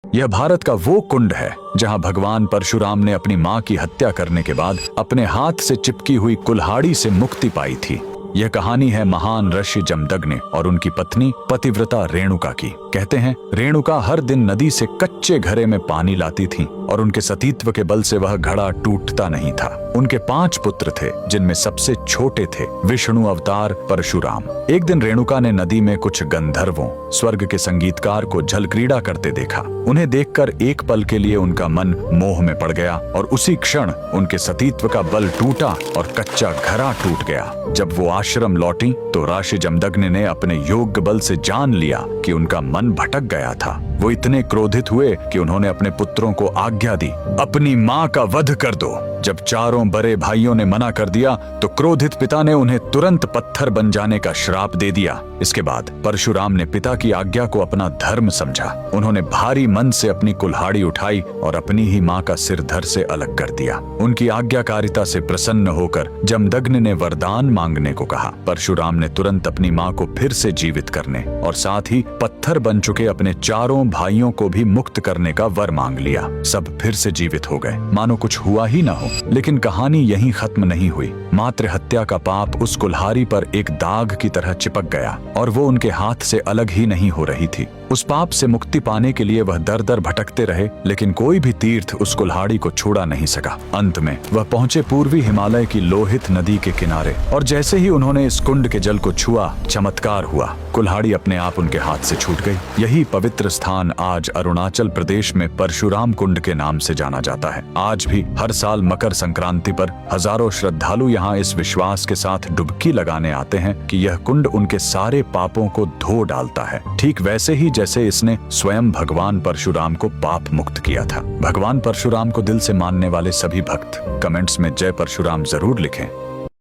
यह भारत का वो कुंड है जहां भगवान परशुराम ने अपनी मां की हत्या करने के बाद अपने हाथ से चिपकी हुई कुल्हाड़ी से मुक्ति पाई थी। यह कहानी है महान ऋषि जमदग्नि और उनकी पत्नी पतिव्रता रेणुका की। कहते हैं रेणुका हर दिन नदी से कच्चे घड़े में पानी लाती थीं और उनके सतीत्व के बल से वह घड़ा टूटता नहीं था। उनके 5 पुत्र थे जिनमें सबसे छोटे थे विष्णु अवतार परशुराम। एक दिन रेणुका ने नदी में कुछ गंधर्वों स्वर्ग के संगीतकार को जल क्रीड़ा करते देखा। उन्हें देखकर एक पल के लिए उनका मन मोह में पड़ गया और उसी क्षण उनके सतीत्व का बल टूटा और कच्चा घड़ा टूट गया। जब वो आश्रम लौटी तो ऋषि जमदग्नि ने अपने योग्य बल से जान लिया कि उनका मन भटक गया था। वो इतने क्रोधित हुए कि उन्होंने अपने पुत्रों को आज्ञा दी, अपनी मां का वध कर दो। जब चारों बड़े भाइयों ने मना कर दिया तो क्रोधित पिता ने उन्हें तुरंत पत्थर बन जाने का श्राप दे दिया। इसके बाद परशुराम ने पिता की आज्ञा को अपना धर्म समझा। उन्होंने भारी मन से अपनी कुल्हाड़ी उठाई और अपनी ही मां का सिर धड़ से अलग कर दिया। उनकी आज्ञाकारिता से प्रसन्न होकर जमदग्नि ने वरदान मांगने को कहा। परशुराम ने तुरंत अपनी मां को फिर से जीवित करने और साथ ही पत्थर बन चुके अपने चारों भाइयों को भी मुक्त करने का वर मांग लिया। सब फिर से जीवित हो गए, मानो कुछ हुआ ही ना हो। लेकिन कहानी यहीं खत्म नहीं हुई। मातृ हत्या का पाप उस कुल्हाड़ी पर एक दाग की तरह चिपक गया और वो उनके हाथ से अलग ही नहीं हो रही थी। उस पाप से मुक्ति पाने के लिए वह दर दर भटकते रहे, लेकिन कोई भी तीर्थ उस कुल्हाड़ी को छुड़ा नहीं सका। अंत में वह पहुंचे पूर्वी हिमालय की लोहित नदी के किनारे और जैसे ही उन्होंने इस कुंड के जल को छुआ, चमत्कार हुआ। कुल्हाड़ी अपने आप उनके हाथ से छूट गई। यही पवित्र स्थान आज अरुणाचल प्रदेश में परशुराम कुंड के नाम से जाना जाता है। आज भी हर साल मकर संक्रांति पर हजारों श्रद्धालु यहाँ इस विश्वास के साथ डुबकी लगाने आते हैं कि यह कुंड उनके सारे पापों को धो डालता है, ठीक वैसे ही जैसे इसने स्वयं भगवान परशुराम को पाप मुक्त किया था। भगवान परशुराम को दिल से मानने वाले सभी भक्त कमेंट्स में जय परशुराम जरूर लिखें।